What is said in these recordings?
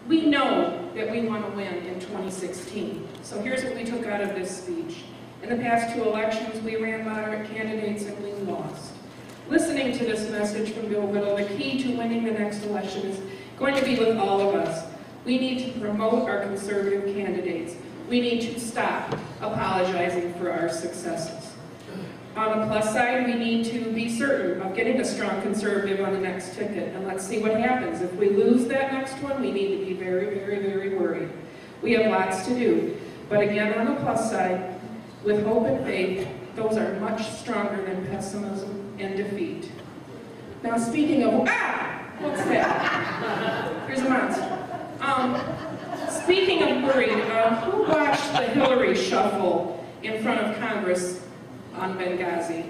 We know that we want to win in 2016. So here's what we took out of this speech. In the past 2 elections, we ran moderate candidates and we lost. Listening to this message from Bill Whittle, the key to winning the next election is going to be with all of us. We need to promote our conservative candidates. We need to stop apologizing for our successes. On the plus side, we need to be certain of getting a strong conservative on the next ticket, and let's see what happens. If we lose that next one, we need to be very, very, very worried. We have lots to do, but again, on the plus side, with hope and faith, those are much stronger than pessimism and defeat. Now, speaking of, what's that? Here's a monster. Speaking of worried, who watched the Hillary shuffle in front of Congress on Benghazi?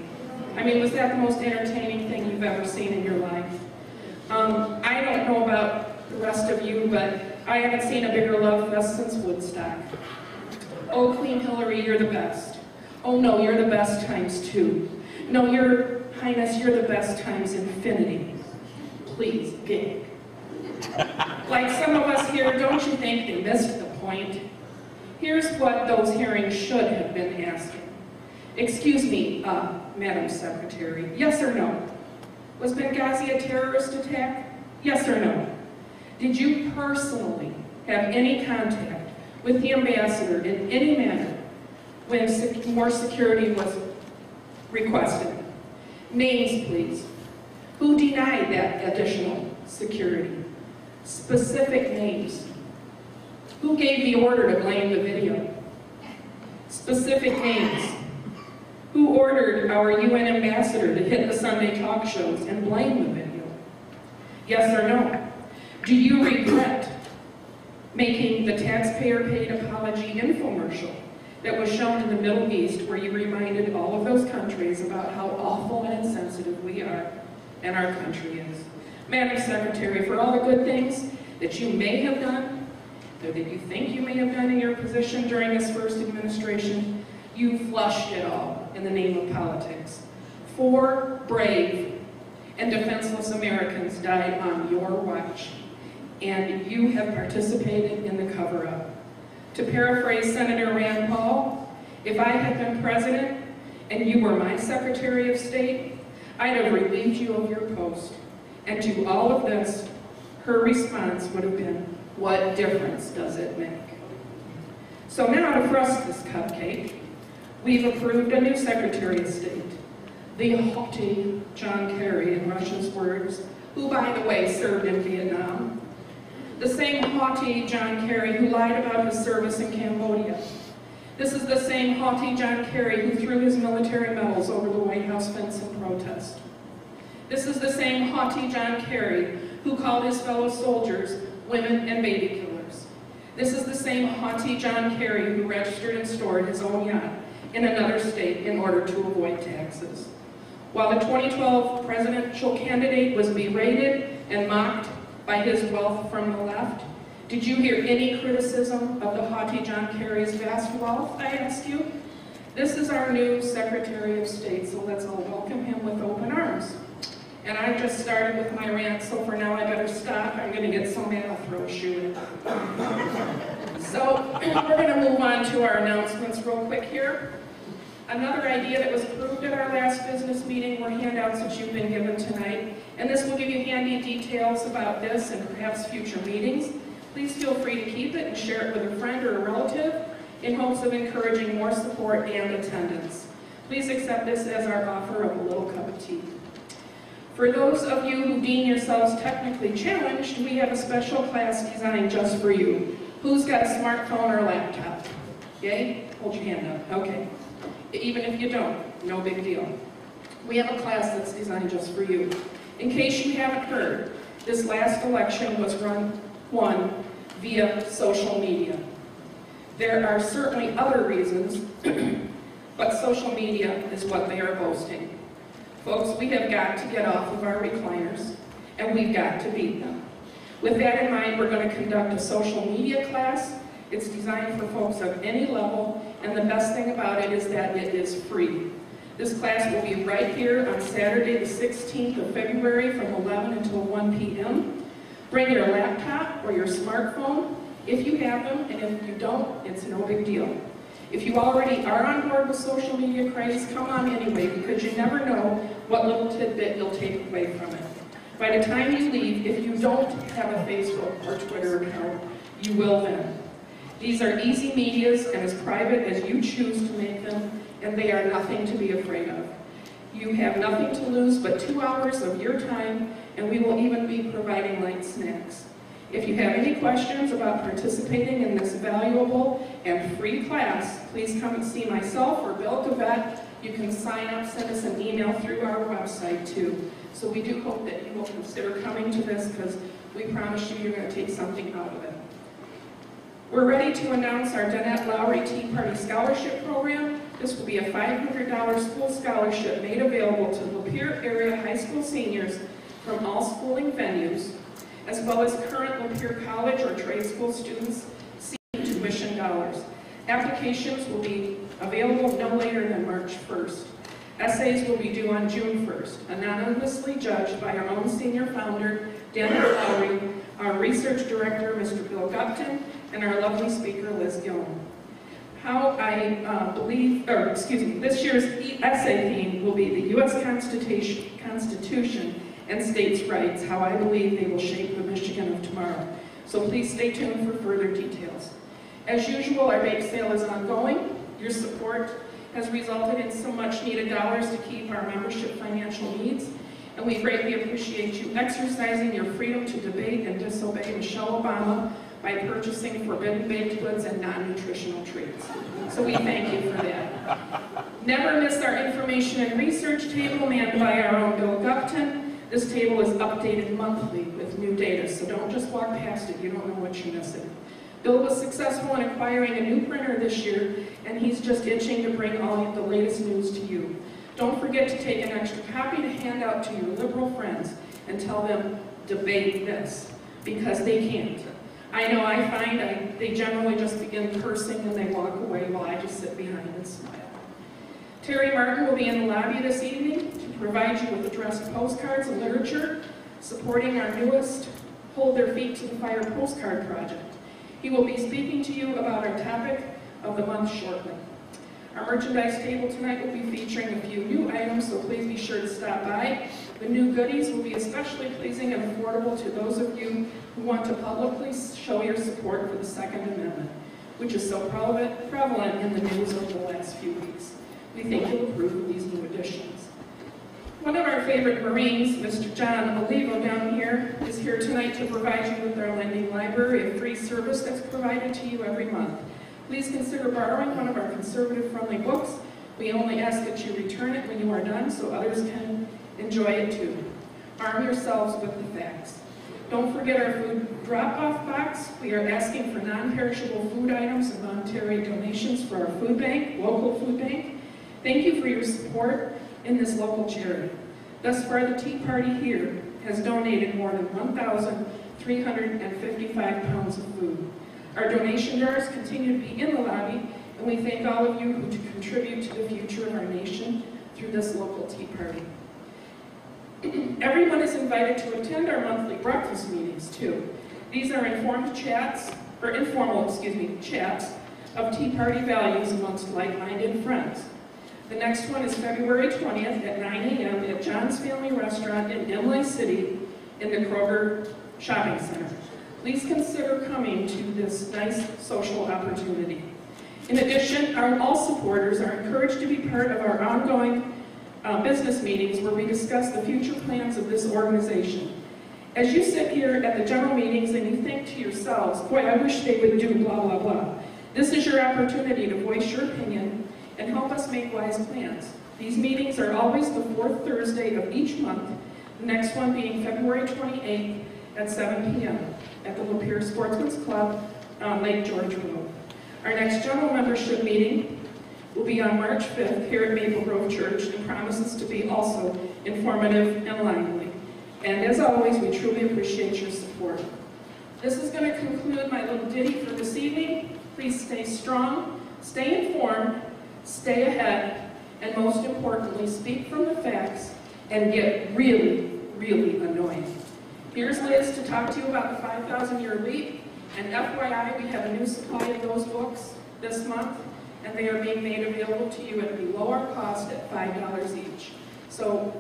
I mean, was that the most entertaining thing you've ever seen in your life? I don't know about the rest of you, but I haven't seen a bigger love fest since Woodstock. Oh, Queen Hillary, you're the best. Oh no, you're the best times 2. No, Your Highness, you're the best times infinity. Please, gig. Like some of us here, don't you think they missed the point? Here's what those hearings should have been asking. Excuse me, Madam Secretary, yes or no? Was Benghazi a terrorist attack? Yes or no? Did you personally have any contact with the ambassador in any manner when more security was requested? Names, please. Who denied that additional security? Specific names. Who gave the order to blame the video? Specific names. Who ordered our UN ambassador to hit the Sunday talk shows and blame the video? Yes or no? Do you regret making the taxpayer-paid apology infomercial that was shown in the Middle East, where you reminded all of those countries about how awful and insensitive we are and our country is? Madam Secretary, for all the good things that you may have done, or that you think you may have done in your position during this first administration, you flushed it all in the name of politics. 4 brave and defenseless Americans died on your watch, and you have participated in the cover-up. To paraphrase Senator Rand Paul, if I had been president and you were my Secretary of State, I'd have relieved you of your post. And to all of this, her response would have been, what difference does it make? So now to crust this cupcake, we've approved a new Secretary of State, the haughty John Kerry, in Russia's words, who, by the way, served in Vietnam. The same haughty John Kerry who lied about his service in Cambodia. This is the same haughty John Kerry who threw his military medals over the White House fence in protest. This is the same haughty John Kerry who called his fellow soldiers women and baby killers. This is the same haughty John Kerry who registered and stored his own yacht in another state in order to avoid taxes. While the 2012 presidential candidate was berated and mocked by his wealth from the left, did you hear any criticism of the haughty John Kerry's vast wealth, I ask you? This is our new Secretary of State, so let's all welcome him with open arms. And I've just started with my rant, so for now I better stop. I'm going to get so mad I'll throw a shoe at it. So we're going to move on to our announcements real quick here. Another idea that was approved at our last business meeting were handouts that you've been given tonight. And this will give you handy details about this and perhaps future meetings. Please feel free to keep it and share it with a friend or a relative in hopes of encouraging more support and attendance. Please accept this as our offer of a little cup of tea. For those of you who deem yourselves technically challenged, we have a special class designed just for you. Who's got a smartphone or laptop? Yay? Hold your hand up. Okay. Even if you don't, no big deal. We have a class that's designed just for you. In case you haven't heard, this last election was won via social media. There are certainly other reasons, but social media is what they are boasting. Folks, we have got to get off of our recliners, and we've got to beat them. With that in mind, we're going to conduct a social media class. It's designed for folks of any level, and the best thing about it is that it is free. This class will be right here on Saturday the 16th of February from 11 until 1 p.m. Bring your laptop or your smartphone if you have them, and if you don't, it's no big deal. If you already are on board with social media craze, come on anyway, because you never know what little tidbit you'll take away from it. By the time you leave, if you don't have a Facebook or Twitter account, you will then. These are easy medias and as private as you choose to make them, and they are nothing to be afraid of. You have nothing to lose but 2 hours of your time, and we will even be providing light snacks. If you have any questions about participating in this valuable and free class, please come and see myself or Bill Gavette. You can sign up, send us an email through our website too. So we do hope that you will consider coming to this, because we promise you you're going to take something out of it. We're ready to announce our Danette Lowry Tea Party Scholarship Program. This will be a $500 school scholarship made available to Lapeer area high school seniors from all schooling venues, as well as current Lapeer College or trade school students seeking tuition dollars. Applications will be available no later than March 1st. Essays will be due on June 1st, anonymously judged by our own senior founder, Danette Lowry, our research director, Mr. Bill Gupton, and our lovely speaker, Liz Gilman. This year's essay theme will be the U.S. Constitution and states' rights, how I believe they will shape the Michigan of tomorrow. So please stay tuned for further details. As usual, our bake sale is ongoing. Your support has resulted in some much needed dollars to keep our membership financial needs, and we greatly appreciate you exercising your freedom to debate and disobey Michelle Obama by purchasing forbidden baked goods and non-nutritional treats. So we thank you for that. Never miss our information and research table manned by our own Bill Gupton. This table is updated monthly with new data, so don't just walk past it. You don't know what you're missing. Bill was successful in acquiring a new printer this year, and he's just itching to bring all of the latest news to you. Don't forget to take an extra copy to hand out to your liberal friends and tell them, debate this, because they can't. I know I find they generally just begin cursing and they walk away while I just sit behind and smile. Terry Martin will be in the lobby this evening to provide you with addressed postcards and literature supporting our newest Hold Their Feet to the Fire postcard project. He will be speaking to you about our topic of the month shortly. Our merchandise table tonight will be featuring a few new items, so please be sure to stop by. The new goodies will be especially pleasing and affordable to those of you who want to publicly show your support for the Second Amendment, which is so prevalent in the news over the last few weeks. We think you'll approve of these new additions. One of our favorite Marines, Mr. John Olivo down here, is here tonight to provide you with our lending library, a free service that's provided to you every month. Please consider borrowing one of our conservative-friendly books. We only ask that you return it when you are done so others can enjoy it too. Arm yourselves with the facts. Don't forget our food drop-off box. We are asking for non-perishable food items and monetary donations for our food bank, local food bank. Thank you for your support in this local charity. Thus far, the Tea Party here has donated more than 1,355 pounds of food. Our donation jars continue to be in the lobby, and we thank all of you who contribute to the future of our nation through this local Tea Party. Everyone is invited to attend our monthly breakfast meetings too. These are informal chats of Tea Party values amongst like-minded friends. The next one is February 20th at 9 a.m. at John's Family Restaurant in Imlay City in the Kroger Shopping Center. Please consider coming to this nice social opportunity. In addition, all supporters are encouraged to be part of our ongoing business meetings where we discuss the future plans of this organization. As you sit here at the general meetings and you think to yourselves, boy, I wish they would do blah, blah, blah, this is your opportunity to voice your opinion and help us make wise plans. These meetings are always the fourth Thursday of each month, the next one being February 28th at 7 p.m. at the Lapeer Sportsman's Club on Lake George Road. Our next general membership meeting will be on March 5th here at Maple Grove Church and promises to be also informative and lively. And as always, we truly appreciate your support. This is going to conclude my little ditty for this evening. Please stay strong, stay informed, stay ahead, and most importantly, speak from the facts and get really, really annoying. Here's Liz to talk to you about the 5,000-year leap. And FYI, we have a new supply of those books this month, and they are being made available to you at a lower cost at $5 each. So,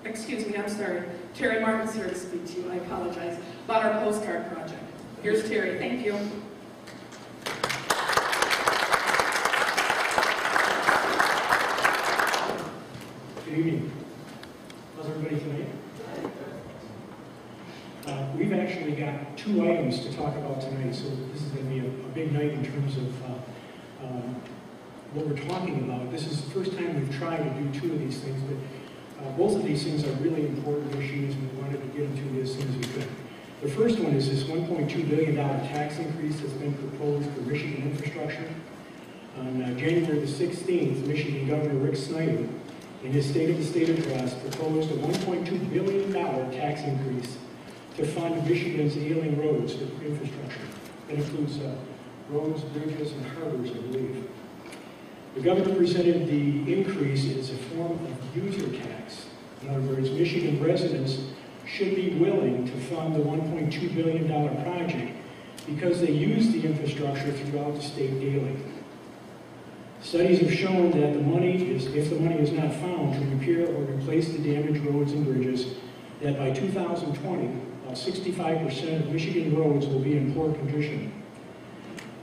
excuse me, I'm sorry. Terry Martin's here to speak to you. I apologize. About our postcard project. Here's Terry. Thank you. Good evening. How's everybody tonight? We've actually got 2 items to talk about tonight, so this is going to be a big night in terms of what we're talking about. This is the first time we've tried to do 2 of these things, but both of these things are really important issues, and we wanted to get into this as soon as we could. The first one is this $1.2 billion tax increase that's been proposed for Michigan infrastructure. On January the 16th, Michigan Governor Rick Snyder, in his State of the State address, proposed a $1.2 billion tax increase to fund Michigan's ailing roads for infrastructure. That includes roads, bridges, and harbors, I believe. The governor presented the increase as a form of user tax. In other words, Michigan residents should be willing to fund the $1.2 billion project because they use the infrastructure throughout the state daily. Studies have shown that if the money is not found to repair or replace the damaged roads and bridges, that by 2020, about 65% of Michigan roads will be in poor condition.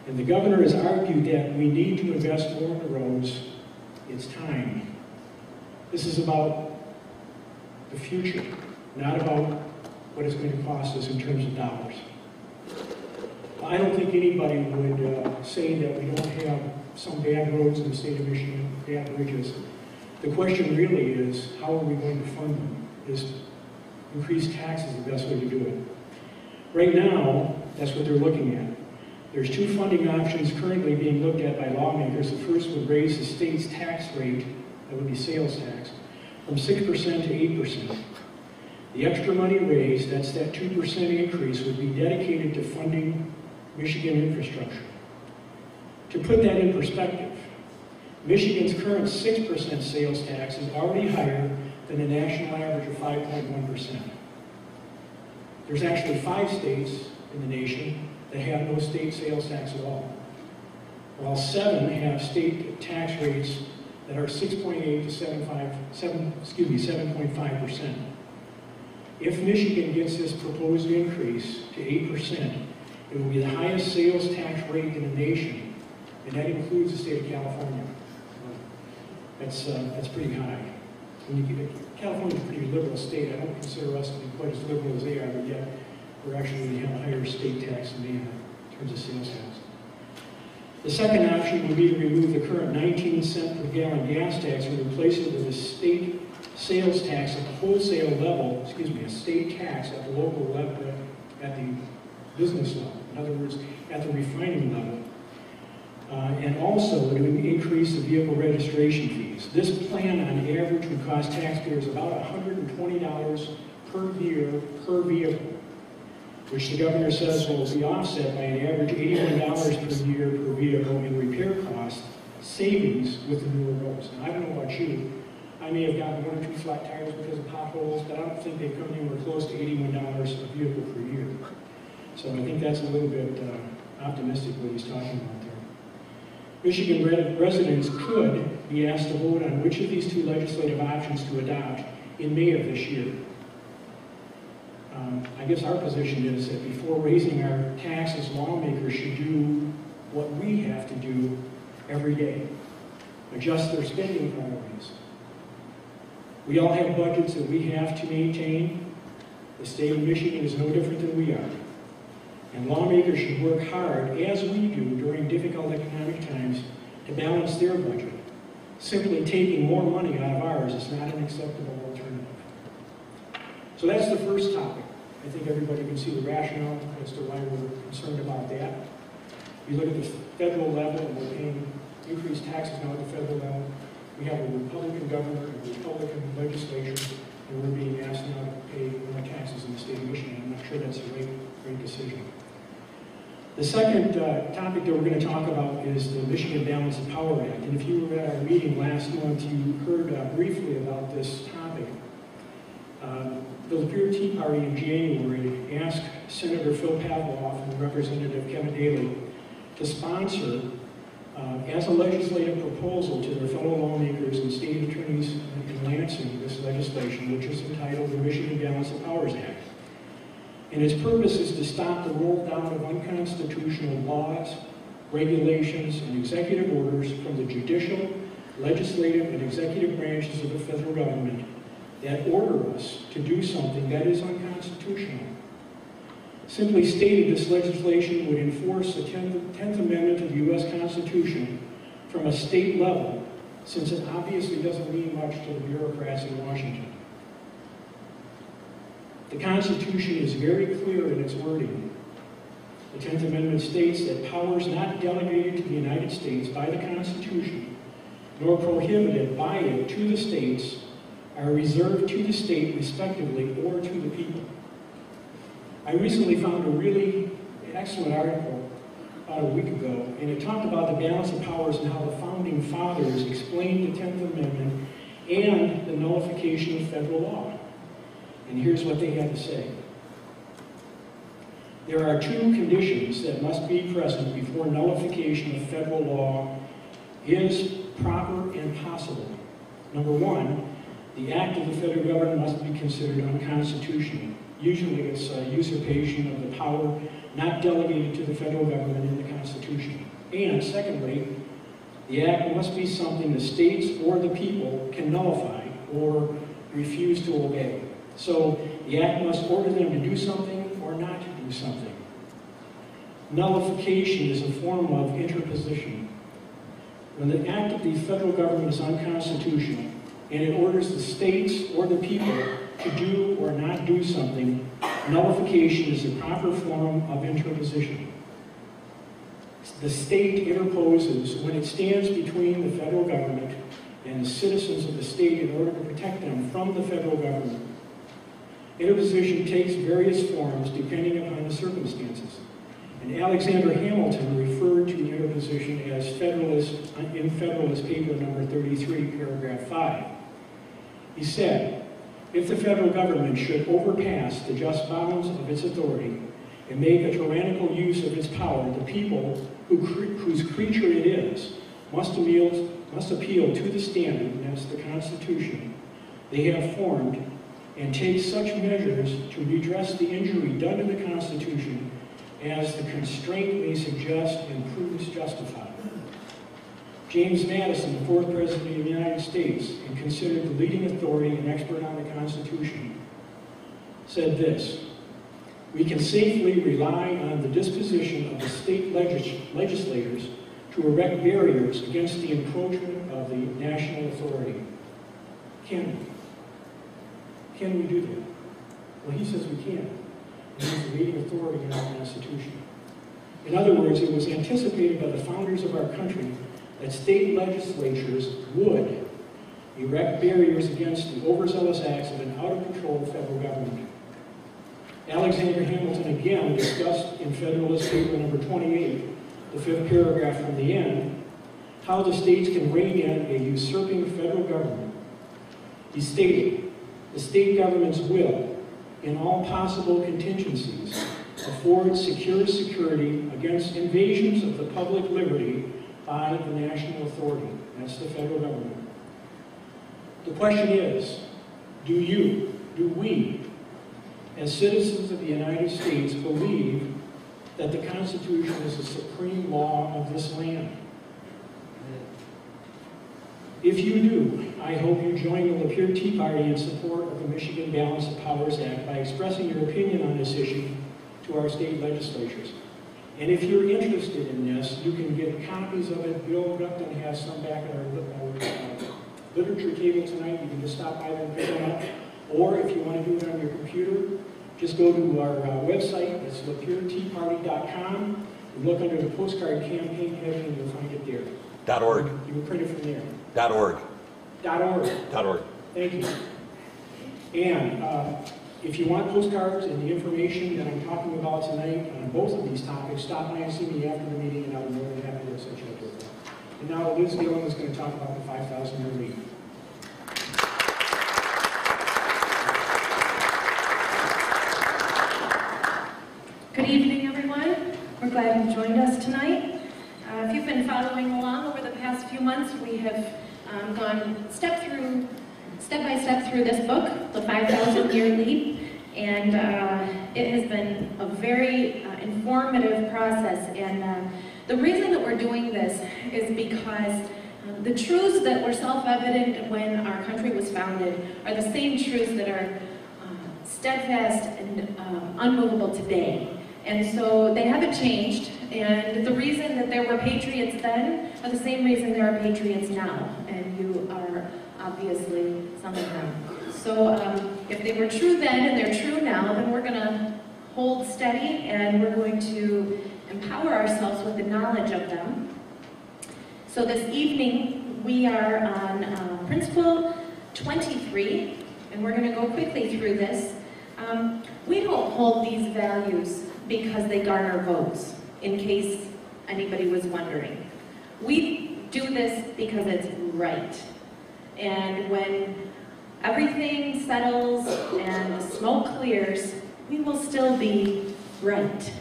And the governor has argued that we need to invest more in the roads. It's time. This is about the future, not about what it's going to cost us in terms of dollars. I don't think anybody would say that we don't have some bad roads in the state of Michigan, bad bridges. The question really is, how are we going to fund them? Is increased taxes the best way to do it? Right now, that's what they're looking at. There's 2 funding options currently being looked at by lawmakers. The first would raise the state's tax rate, that would be sales tax, from 6% to 8%. The extra money raised, that's that 2% increase, would be dedicated to funding Michigan infrastructure. To put that in perspective, Michigan's current 6% sales tax is already higher than the national average of 5.1%. There's actually 5 states in the nation that have no state sales tax at all, while 7 have state tax rates that are 6.8 to 7.5%. If Michigan gets this proposed increase to 8%, it will be the highest sales tax rate in the nation, and that includes the state of California. That's pretty high. California is a pretty liberal state. I don't consider us to be quite as liberal as they are, but yet we're actually going to have a higher state tax than they have in terms of sales tax. The second option would be to remove the current 19-cent per gallon gas tax and replace it with a state sales tax at the wholesale level, a state tax at the local level, at the business level. In other words, at the refining level. And also to increase the vehicle registration fees. This plan on average would cost taxpayers about $120 per year per vehicle, which the governor says will be offset by an average $81 per year per vehicle in repair cost savings with the newer roads. Now, I don't know about you, I may have gotten 1 or 2 flat tires because of potholes, but I don't think they've come anywhere close to $81 a vehicle per year. So I think that's a little bit optimistic what he's talking about there. Michigan residents could be asked to vote on which of these 2 legislative options to adopt in May of this year. I guess our position is that before raising our taxes, lawmakers should do what we have to do every day. Adjust their spending priorities. We all have budgets that we have to maintain. The state of Michigan is no different than we are. And lawmakers should work hard, as we do during difficult economic times, to balance their budget. Simply taking more money out of ours is not an acceptable alternative. So that's the first topic. I think everybody can see the rationale as to why we're concerned about that. You look at the federal level, and we're paying increased taxes now at the federal level. We have a Republican governor and a Republican legislature, and we're being asked now to pay more taxes in the state of Michigan. I'm not sure that's a right decision. The second topic that we're going to talk about is the Michigan Balance of Power Act. And if you were at our meeting last month, you heard briefly about this topic. the Lapeer Tea Party in January asked Senator Phil Pavloff and Representative Kevin Daley to sponsor, as a legislative proposal to their fellow lawmakers and state attorneys in Lansing, this legislation, which is entitled the Michigan Balance of Powers Act. And its purpose is to stop the roll down of unconstitutional laws, regulations, and executive orders from the judicial, legislative, and executive branches of the federal government that order us to do something that is unconstitutional. Simply stated, this legislation would enforce the 10th Amendment to the U.S. Constitution from a state level, since it obviously doesn't mean much to the bureaucrats in Washington. The Constitution is very clear in its wording. The 10th Amendment states that powers not delegated to the United States by the Constitution, nor prohibited by it to the states, are reserved to the state respectively or to the people. I recently found a really excellent article about a week ago, and it talked about the balance of powers and how the Founding Fathers explained the 10th Amendment and the nullification of federal law. And here's what they had to say. There are two conditions that must be present before nullification of federal law is proper and possible. Number one, the act of the federal government must be considered unconstitutional. Usually it's usurpation of the power not delegated to the federal government in the Constitution. And secondly, the act must be something the states or the people can nullify or refuse to obey. So the act must order them to do something or not to do something. Nullification is a form of interposition. When the act of the federal government is unconstitutional and it orders the states or the people to do or not do something, nullification is a proper form of interposition. The state interposes when it stands between the federal government and the citizens of the state in order to protect them from the federal government. Interposition takes various forms depending upon the circumstances. And Alexander Hamilton referred to interposition as Federalist in Federalist Paper number 33, paragraph 5. He said, if the federal government should overpass the just bounds of its authority and make a tyrannical use of its power, the people whose creature it is must appeal to the standard, that's the Constitution, they have formed, and take such measures to redress the injury done to the Constitution as the constraint may suggest and prudence justify. James Madison, the fourth President of the United States, and considered the leading authority and expert on the Constitution, said this: we can safely rely on the disposition of the state legislators to erect barriers against the encroachment of the national authority. Can we? Can we do that? Well, he says we can. And he's the leading authority in our Constitution. In other words, it was anticipated by the founders of our country that state legislatures would erect barriers against the overzealous acts of an out-of-control federal government. Alexander Hamilton again discussed in Federalist Paper number 28, the fifth paragraph from the end, how the states can rein in a usurping federal government. He stated, the state governments will, in all possible contingencies, afford secure security against invasions of the public liberty by the national authority. That's the federal government. The question is, do we, as citizens of the United States, believe that the Constitution is the supreme law of this land? If you do, I hope you join the Lapeer Tea Party in support of the Michigan Balance of Powers Act by expressing your opinion on this issue to our state legislatures. And if you're interested in this, you can get copies of it. Bill Gupton has some back in our literature table tonight. You can just stop by there and pick them up. Or if you want to do it on your computer, just go to our website. It's lapeerteaparty.com. And look under the postcard campaign heading and you'll find it there. .org. You can print it from there. .org. .org. Thank you. And if you want postcards and the information that I'm talking about tonight on both of these topics, stop by and see me after the meeting, and I'll be more than happy to set you up with them. And now Liz Dillon is going to talk about the 5,000-year lead. Good evening, everyone. We're glad you joined us tonight. If you've been following along over the past few months, we have gone step by step through this book, The 5,000-Year Leap, and it has been a very informative process. And the reason that we're doing this is because the truths that were self-evident when our country was founded are the same truths that are steadfast and unmovable today. And so they haven't changed, and the reason that there were patriots then are the same reason there are patriots now, and you are obviously some of them. So if they were true then and they're true now, then we're going to hold steady and we're going to empower ourselves with the knowledge of them. So this evening we are on Principle 23, and we're going to go quickly through this. We don't hold these values because they garner votes, in case anybody was wondering. We do this because it's right. And when everything settles and the smoke clears, we will still be right.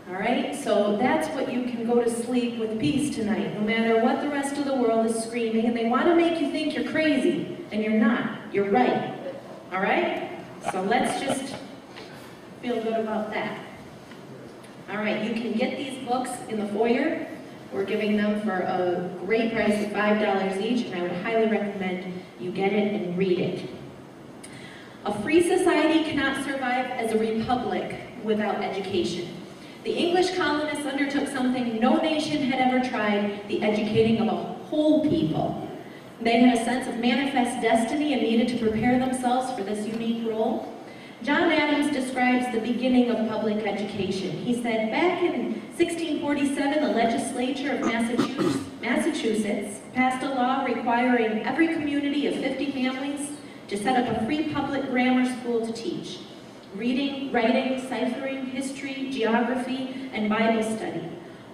All right? So that's what you can go to sleep with peace tonight, no matter what the rest of the world is screaming, and they want to make you think you're crazy, and you're not. You're right. All right? So let's just feel good about that. All right, you can get these books in the foyer. We're giving them for a great price of $5 each, and I would highly recommend you get it and read it. A free society cannot survive as a republic without education. The English colonists undertook something no nation had ever tried, the educating of a whole people. They had a sense of manifest destiny and needed to prepare themselves for this unique role. John Adams describes the beginning of public education. He said, back in 1647, the legislature of Massachusetts passed a law requiring every community of 50 families to set up a free public grammar school to teach reading, writing, ciphering, history, geography, and Bible study.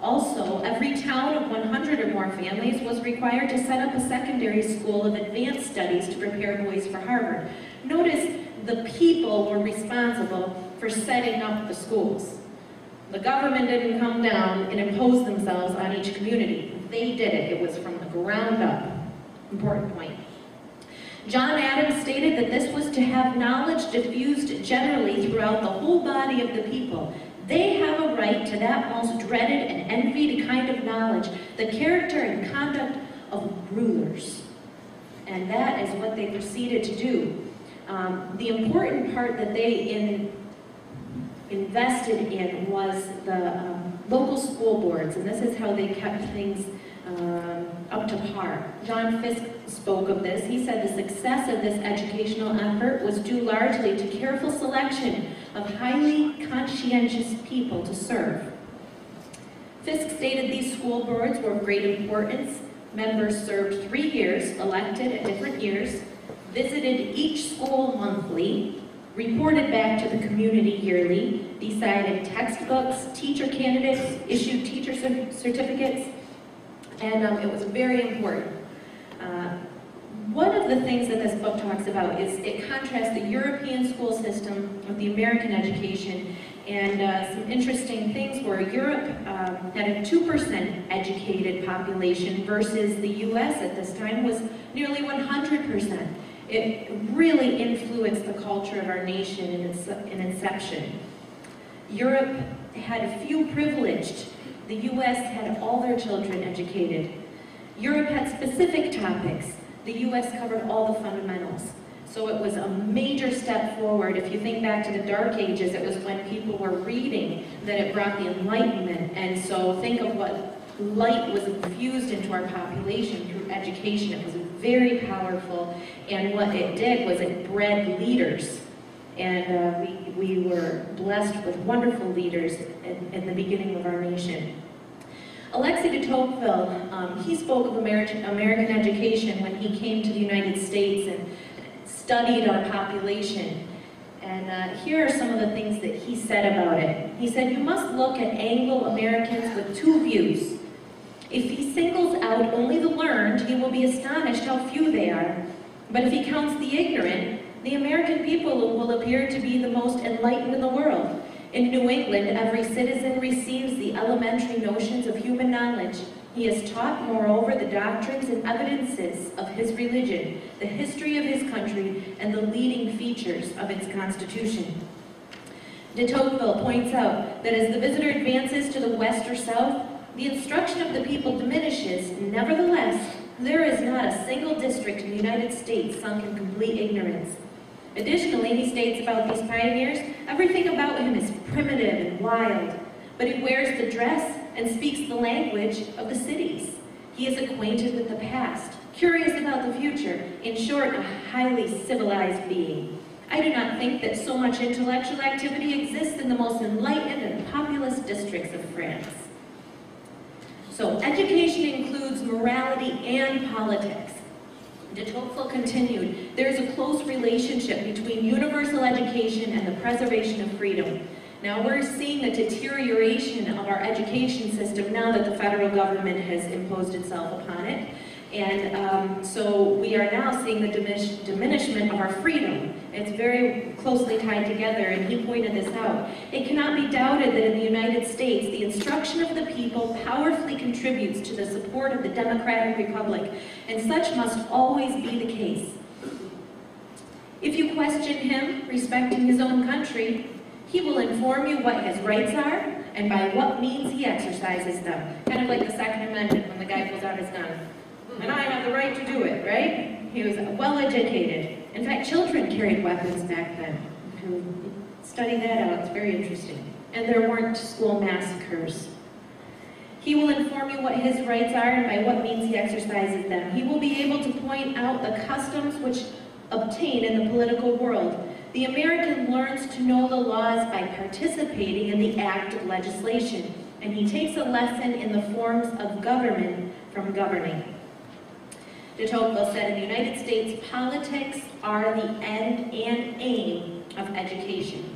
Also, every town of 100 or more families was required to set up a secondary school of advanced studies to prepare boys for Harvard. Notice the people were responsible for setting up the schools. The government didn't come down and impose themselves on each community. They did it. It was from the ground up. Important point. John Adams stated that this was to have knowledge diffused generally throughout the whole body of the people. They have a right to that most dreaded and envied kind of knowledge, the character and conduct of rulers. And that is what they proceeded to do. The important part that they invested in was the local school boards, and this is how they kept things up to par. John Fiske spoke of this. He said the success of this educational effort was due largely to careful selection of highly conscientious people to serve. Fiske stated these school boards were of great importance. Members served 3 years, elected at different years, visited each school monthly, reported back to the community yearly, decided textbooks, teacher candidates, issued teacher certificates, and it was very important. One of the things that this book talks about is it contrasts the European school system with the American education, and some interesting things were Europe had a 2% educated population versus the US at this time was nearly 100%. It really influenced the culture of our nation in its inception. Europe had a few privileged. The US had all their children educated. Europe had specific topics. The US covered all the fundamentals. So it was a major step forward. If you think back to the Dark Ages, it was when people were reading that it brought the Enlightenment. And so think of what light was infused into our population through education. It was very powerful. And what it did was it bred leaders. And we were blessed with wonderful leaders in the beginning of our nation. Alexis de Tocqueville, he spoke of American education when he came to the United States and studied our population. And here are some of the things that he said about it. He said, you must look at Anglo-Americans with two views. If he singles out only the learned, he will be astonished how few they are. But if he counts the ignorant, the American people will appear to be the most enlightened in the world. In New England, every citizen receives the elementary notions of human knowledge. He is taught, moreover, the doctrines and evidences of his religion, the history of his country, and the leading features of its constitution. De Tocqueville points out that as the visitor advances to the west or south, the instruction of the people diminishes. Nevertheless, there is not a single district in the United States sunk in complete ignorance. Additionally, he states about these pioneers, everything about him is primitive and wild, but he wears the dress and speaks the language of the cities. He is acquainted with the past, curious about the future, in short, a highly civilized being. I do not think that so much intellectual activity exists in the most enlightened and populous districts of France. So, education includes morality and politics. De Tocqueville continued, there is a close relationship between universal education and the preservation of freedom. Now we're seeing a deterioration of our education system now that the federal government has imposed itself upon it. And so we are now seeing the diminishment of our freedom. It's very closely tied together, and he pointed this out. It cannot be doubted that in the United States, the instruction of the people powerfully contributes to the support of the democratic republic, and such must always be the case. If you question him respecting his own country, he will inform you what his rights are and by what means he exercises them. Kind of like the Second Amendment when the guy pulls out his gun. And I have the right to do it, right? He was well educated. In fact, children carried weapons back then. Study that out, it's very interesting. And there weren't school massacres. He will inform you what his rights are and by what means he exercises them. He will be able to point out the customs which obtain in the political world. The American learns to know the laws by participating in the act of legislation, and he takes a lesson in the forms of government from governing. De Tocqueville said, in the United States, politics are the end and aim of education.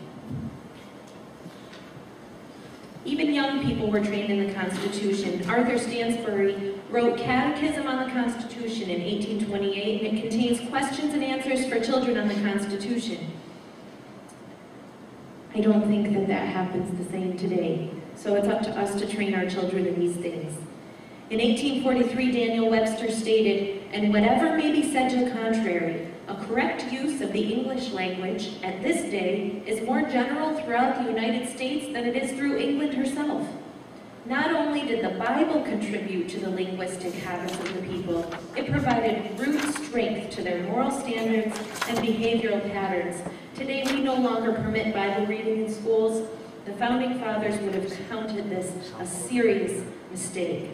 Even young people were trained in the Constitution. Arthur Stansbury wrote Catechism on the Constitution in 1828, and it contains questions and answers for children on the Constitution. I don't think that that happens the same today, so it's up to us to train our children in these things. In 1843, Daniel Webster stated, and whatever may be said to the contrary, a correct use of the English language at this day is more general throughout the United States than it is through England herself. Not only did the Bible contribute to the linguistic habits of the people, it provided root strength to their moral standards and behavioral patterns. Today, we no longer permit Bible reading in schools. The Founding Fathers would have counted this a serious mistake.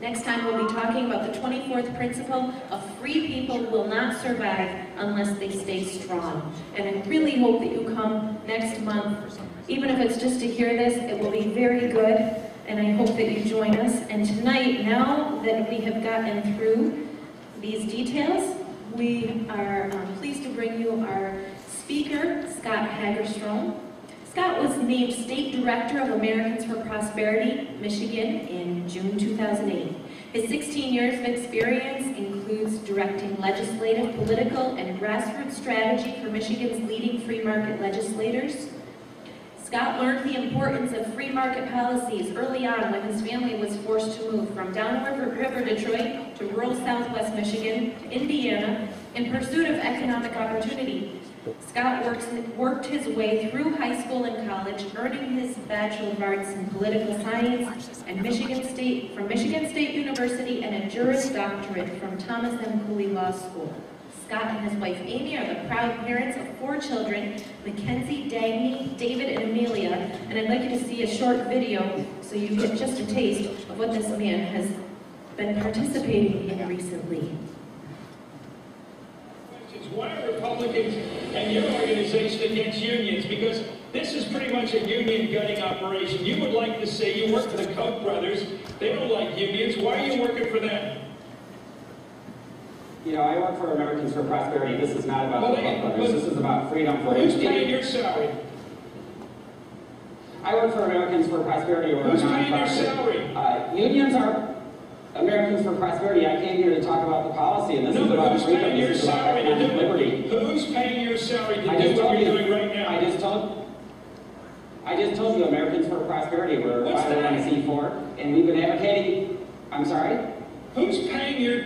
Next time, we'll be talking about the 24th principle of free people will not survive unless they stay strong. And I really hope that you come next month. Even if it's just to hear this, it will be very good, and I hope that you join us. And tonight, now that we have gotten through these details, we are pleased to bring you our speaker, Scott Hagerstrom. Scott was named State Director of Americans for Prosperity, Michigan in June 2008. His 16 years of experience includes directing legislative, political, and grassroots strategy for Michigan's leading free market legislators. Scott learned the importance of free market policies early on when his family was forced to move from downriver Detroit to rural southwest Michigan to Indiana in pursuit of economic opportunity. Scott worked his way through high school and college, earning his Bachelor of Arts in Political Science and Michigan State University and a Juris Doctorate from Thomas M. Cooley Law School. Scott and his wife Amy are the proud parents of 4 children, Mackenzie, Dagny, David, and Amelia, and I'd like you to see a short video so you get just a taste of what this man has been participating in recently. Why are Republicans and your organization against unions? Because this is pretty much a union gutting operation. You would like to say you work for the Koch brothers. They don't like unions. Why are you working for them? You know, I work for Americans for Prosperity. This is not about the Koch brothers. This is about freedom for who's paying your salary? I work for Americans for Prosperity. Who's paying your salary? Unions are Americans for Prosperity. I came here to talk about the policy, and this is about freedom. This is about economic liberty. Who's paying your salary to do what you're doing right now? I just told I just told you, Americans for Prosperity, we're 501c4, and we've been advocating, I'm sorry? Who's paying you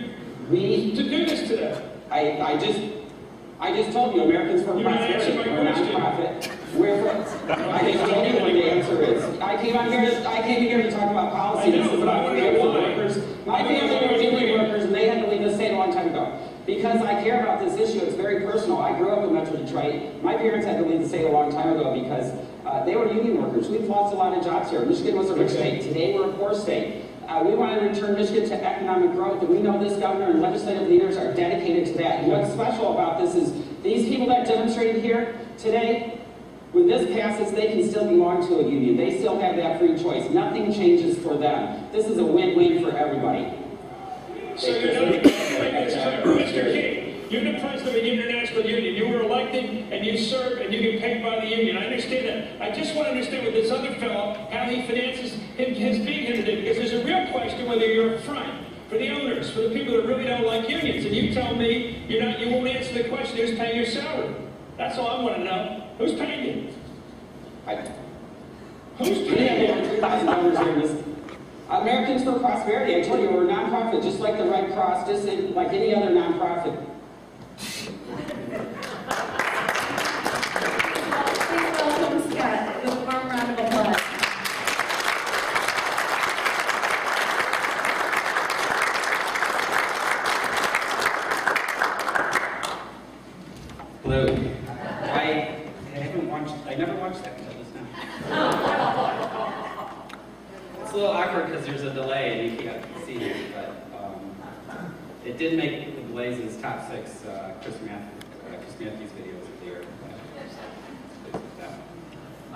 to do this today? I just told you, Americans for Prosperity, we're a nonprofit. I just told you what the answer is. I came here to talk about policy. This is about freedom for workers. My family were union workers, and they had to leave the state a long time ago. Because I care about this issue, it's very personal. I grew up in Metro Detroit. My parents had to leave the state a long time ago because they were union workers. We've lost a lot of jobs here. Michigan was a rich state. Today we're a poor state. We want to return Michigan to economic growth, and we know this governor and legislative leaders are dedicated to that. And what's special about this is these people that demonstrated here today, when this passes, they can still belong to a union. They still have that free choice. Nothing changes for them. This is a win-win for everybody. So you're not Mr. King, you're the president of an international union. You were elected and you serve and you get paid by the union. I understand that. I just want to understand with this other fellow how he finances his being here today, because there's a real question whether you're a front for the owners, for the people that really don't like unions. And you tell me you won't answer the question who's paying your salary. That's all I want to know. Who's paying you? Who's paying you? Americans for Prosperity, I told you, we're a nonprofit, just like the Red Cross, just like any other nonprofit. Please welcome Scott with a warm round of applause. Hello. I never watched that until just now. It's a little awkward because there's a delay and you can't see it, but it did make the Blaze's top 6 Chris Matthews videos of the year. I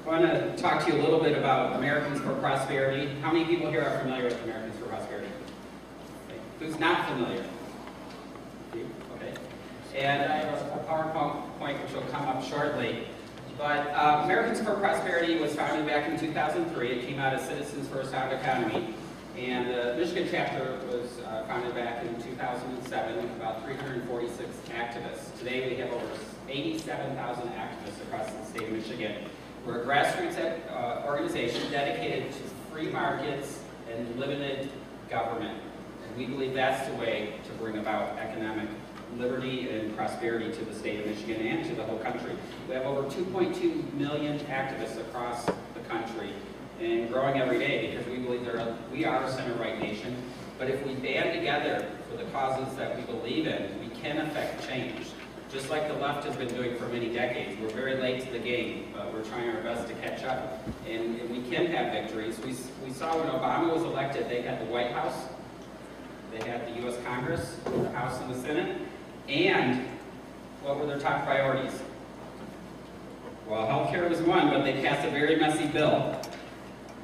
want to talk to you a little bit about Americans for Prosperity. How many people here are familiar with Americans for Prosperity? Who's not familiar? Okay. And I have a PowerPoint which will come up shortly. But Americans for Prosperity was founded back in 2003. It came out of Citizens for a Sound Economy. And the Michigan chapter was founded back in 2007 with about 346 activists. Today we have over 87,000 activists across the state of Michigan. We're a grassroots organization dedicated to free markets and limited government. And we believe that's the way to bring about economic liberty and prosperity to the state of Michigan and to the whole country. We have over 2.2 million activists across the country and growing every day because we believe we are a center-right nation. But if we band together for the causes that we believe in, we can affect change. Just like the left has been doing for many decades. We're very late to the game, but we're trying our best to catch up. And we can have victories. We saw when Obama was elected, they had the White House, they had the U.S. Congress, the House and the Senate, and what were their top priorities? Well, healthcare was one, but they passed a very messy bill.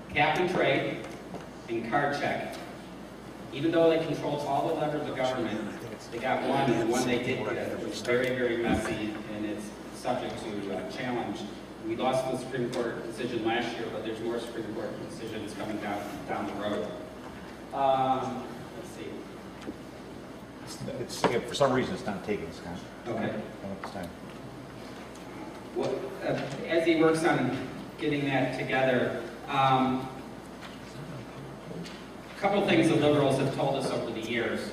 Cap and trade and card check. Even though they controlled all the levers of government, they got one, and the one they did get was very, very messy, and it's subject to challenge. We lost the Supreme Court decision last year, but there's more Supreme Court decisions coming down the road. Let's see. It's, for some reason, it's not taking, Scott. Okay. This time. Well, as he works on getting that together, a couple things the liberals have told us over the years.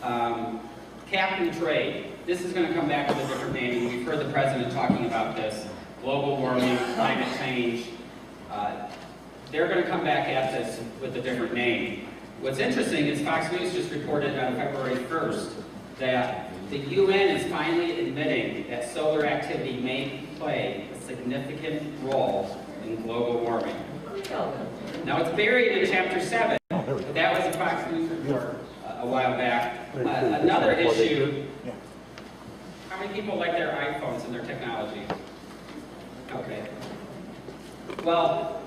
Cap and trade. This is going to come back with a different name. We've heard the president talking about this. Global warming, climate change. They're going to come back at this with a different name. What's interesting is Fox News just reported on February 1st that the UN is finally admitting that solar activity may play a significant role in global warming. Now it's buried in Chapter 7, but that was a Fox News report a while back. Another issue, how many people like their iPhones and their technology? Okay. Well,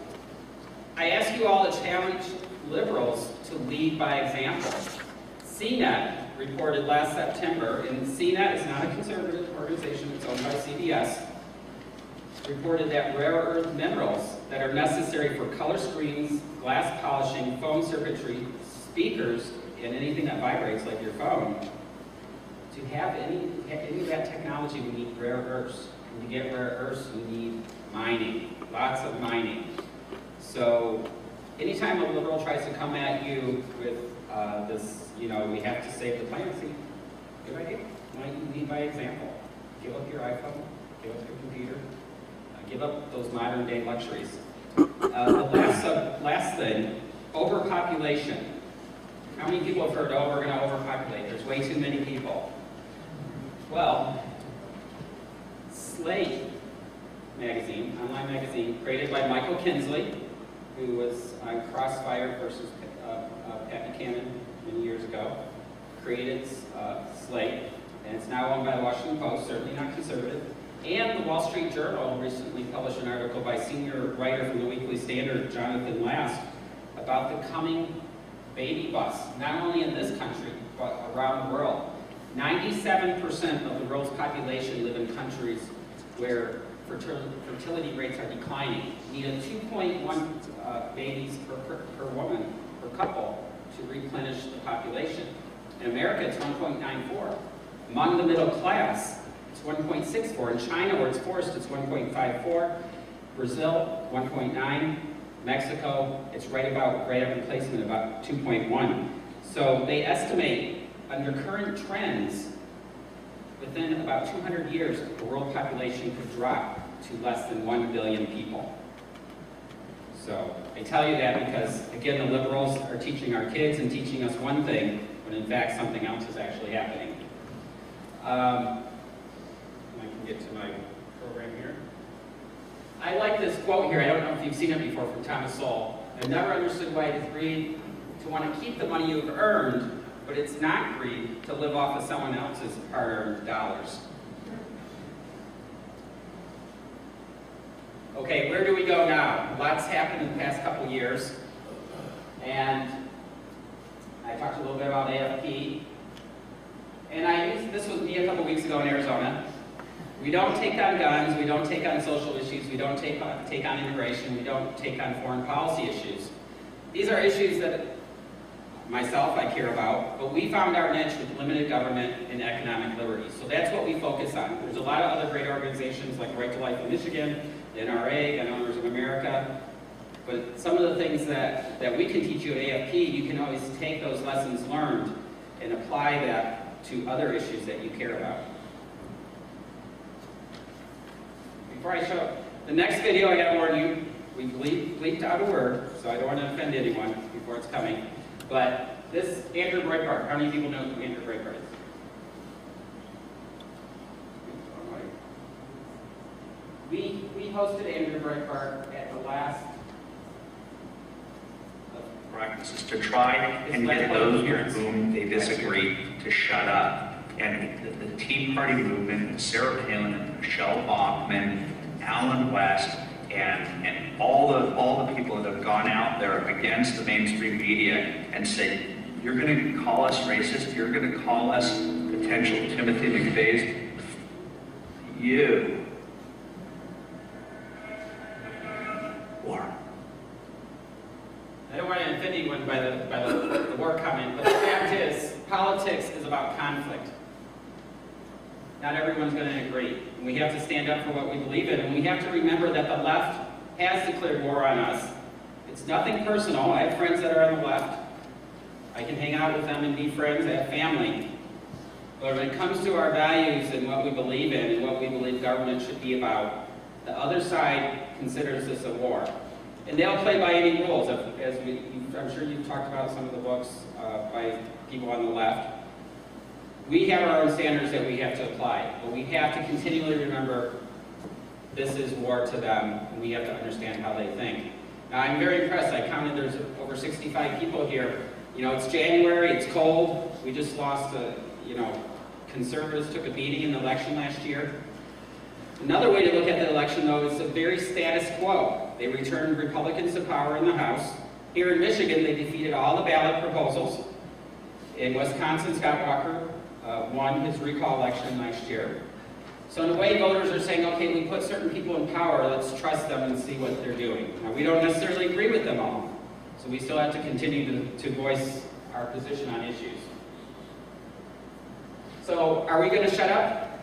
I ask you all to challenge liberals to lead by example. CNET reported last September, and CNET is not a conservative organization, it's owned by CBS, reported that rare earth minerals that are necessary for color screens, glass polishing, foam circuitry, speakers, and anything that vibrates like your phone, to have any of that technology, we need rare earths. And to get rare earths, you need mining, lots of mining. So anytime a liberal tries to come at you with this, you know, we have to save the planet, see, good idea. Why don't you lead by example? Give up your iPhone, give up your computer, give up those modern day luxuries. The last thing, overpopulation. How many people have heard, oh, we're going to overpopulate? There's way too many people. Well, Slate magazine, online magazine, created by Michael Kinsley, who was on Crossfire versus Pat Buchanan many years ago, created Slate, and it's now owned by the Washington Post, certainly not conservative. And the Wall Street Journal recently published an article by senior writer from the Weekly Standard, Jonathan Last, about the coming baby bust, not only in this country, but around the world. 97% of the world's population live in countries where fertility rates are declining. You need a 2.1 babies per woman, per couple, to replenish the population. In America, it's 1.94. Among the middle class, it's 1.64. In China, where it's forced, it's 1.54. Brazil, 1.9. Mexico, it's right up replacement, about 2.1. So they estimate, under current trends, within about 200 years, the world population could drop to less than 1 billion people. So I tell you that because, again, the liberals are teaching our kids and teaching us one thing, when in fact something else is actually happening. I can get to my program here. I like this quote here. I don't know if you've seen it before, from Thomas Sowell. I've never understood why it is greed to want to keep the money you've earned, but it's not greed to live off of someone else's hard-earned dollars. Okay, where do we go now? Lots happened in the past couple years, and I talked a little bit about AFP. And this was me a couple weeks ago in Arizona. We don't take on guns, we don't take on social issues, we don't take on immigration, we don't take on foreign policy issues. These are issues that myself I care about, but we found our niche with limited government and economic liberty. So that's what we focus on. There's a lot of other great organizations like Right to Life in Michigan, the NRA, Gun Owners of America, but some of the things that we can teach you at AFP, you can always take those lessons learned and apply that to other issues that you care about. Before I show the next video, I gotta warn you, we bleeped out a word, so I don't want to offend anyone before it's coming. But this, Andrew Breitbart, how many people know who Andrew Breitbart is? We hosted Andrew Breitbart at the last practices to try and get those with whom they disagree to shut up. And the Tea Party movement, Sarah Palin, Michelle Bachmann, Alan West, and all the people that have gone out there against the mainstream media and say, you're going to call us racist, you're going to call us potential Timothy McVeigh's, you. War. I don't want to offend anyone by the war comment, but the fact is, politics is about conflict. Not everyone's going to agree. And we have to stand up for what we believe in, and we have to remember that the left has declared war on us. It's nothing personal. I have friends that are on the left. I can hang out with them and be friends. I have family. But when it comes to our values and what we believe in and what we believe government should be about, the other side considers this a war. And they'll play by any rules. I'm sure you've talked about some of the books by people on the left. We have our own standards that we have to apply, but we have to continually remember this is war to them, and we have to understand how they think. Now, I'm very impressed. I counted there's over 65 people here. You know, it's January, it's cold. We just lost conservatives took a beating in the election last year. Another way to look at the election, though, is a very status quo. They returned Republicans to power in the House. Here in Michigan, they defeated all the ballot proposals. In Wisconsin, Scott Walker won his recall election last year. So in a way, voters are saying, okay, we put certain people in power, let's trust them and see what they're doing. Now, we don't necessarily agree with them all, so we still have to continue to voice our position on issues. So, are we going to shut up?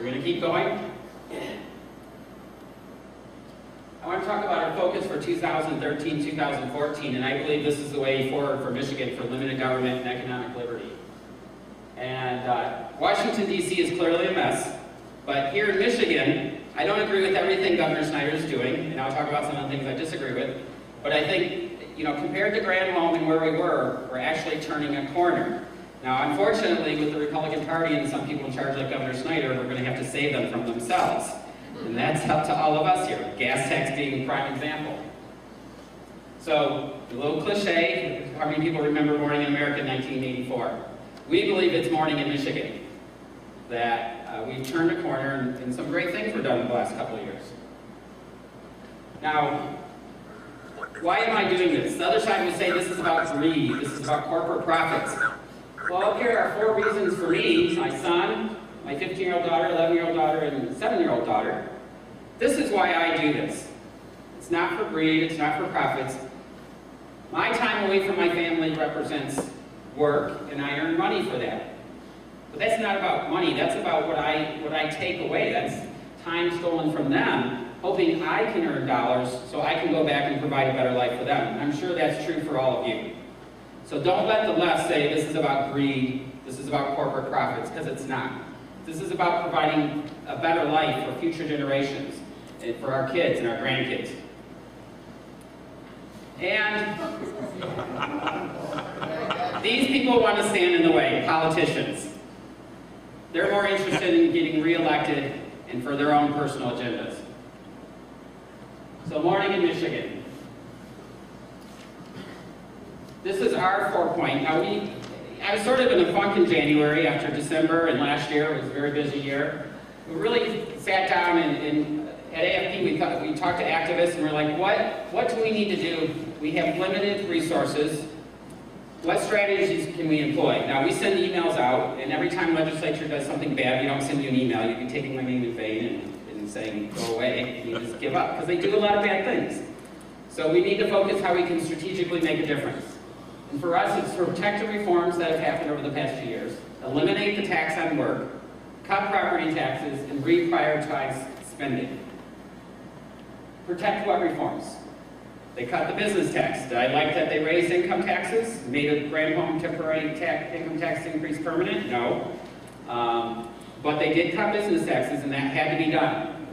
We're going to keep going. I want to talk about our focus for 2013-2014, and I believe this is the way forward for Michigan for limited government and economic liberty. And Washington, D.C. is clearly a mess, but here in Michigan, I don't agree with everything Governor Snyder is doing, and I'll talk about some of the things I disagree with, but I think, you know, compared to Granholm and where we were, we're actually turning a corner. Now, unfortunately, with the Republican Party and some people in charge like Governor Snyder, we're going to have to save them from themselves. And that's up to all of us here, gas tax being a prime example. So, a little cliche, how many people remember Morning in America in 1984? We believe it's morning in Michigan, that we've turned a corner and some great things were done in the last couple of years. Now, why am I doing this? The other side would say this is about greed, this is about corporate profits. Well, up here are 4 reasons for me, my son, my 15-year-old daughter, 11-year-old daughter, and 7-year-old daughter. This is why I do this. It's not for greed, it's not for profits. My time away from my family represents work, and I earn money for that. But that's not about money, that's about what I take away. That's time stolen from them, hoping I can earn dollars so I can go back and provide a better life for them. And I'm sure that's true for all of you. So don't let the left say this is about greed, this is about corporate profits, because it's not. This is about providing a better life for future generations, and for our kids and our grandkids. And these people want to stand in the way, politicians. They're more interested in getting reelected and for their own personal agendas. So morning in Michigan. This is our 4-point. Now I was sort of in a funk in January after December, and last year was a very busy year. We really sat down and at AFP we talked to activists and we're like, what do we need to do? We have limited resources. What strategies can we employ? Now we send emails out, and every time legislature does something bad, we don't send you an email. You'd be taking my name in vain and saying, go away, and you just give up, because they do a lot of bad things. So we need to focus how we can strategically make a difference. And for us, it's protective reforms that have happened over the past few years, eliminate the tax on work, cut property taxes, and reprioritize spending. Protect what reforms? They cut the business tax. Did I like that they raised income taxes? Made a Granholm temporary income tax increase permanent? No. But they did cut business taxes, and that had to be done.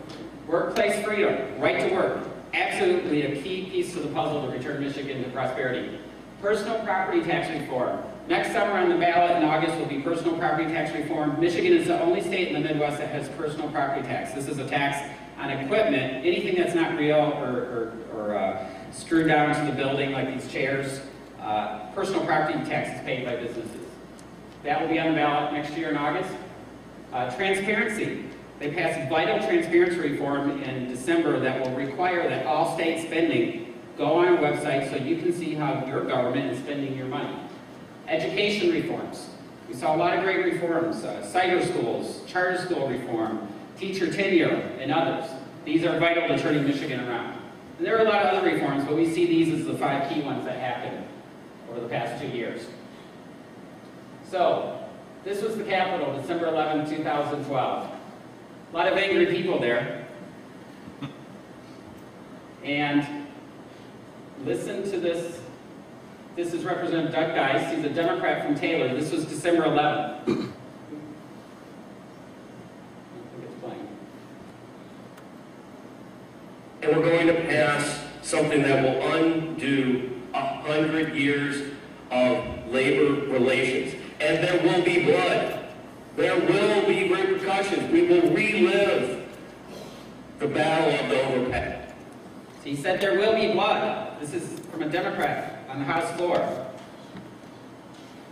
Workplace freedom, right to work. Absolutely a key piece to the puzzle to return Michigan to prosperity. Personal property tax reform. Next summer on the ballot in August will be personal property tax reform. Michigan is the only state in the Midwest that has personal property tax. This is a tax on equipment, anything that's not real or screwed down to the building, like these chairs. Personal property tax is paid by businesses. That will be on the ballot next year in August. Transparency. They passed vital transparency reform in December that will require that all state spending go on our website so you can see how your government is spending your money. Education reforms. We saw a lot of great reforms. Cider schools, charter school reform, teacher tenure, and others. These are vital to turning Michigan around. And there are a lot of other reforms, but we see these as the 5 key ones that happened over the past 2 years. So, this was the Capitol, December 11, 2012. A lot of angry people there. And listen to this. This is Representative Doug Geis. He's a Democrat from Taylor. This was December 11th. And we're going to pass something that will undo 100 years of labor relations. And there will be blood. There will be repercussions. We will relive the battle of the overpass. He said there will be blood. This is from a Democrat on the House floor.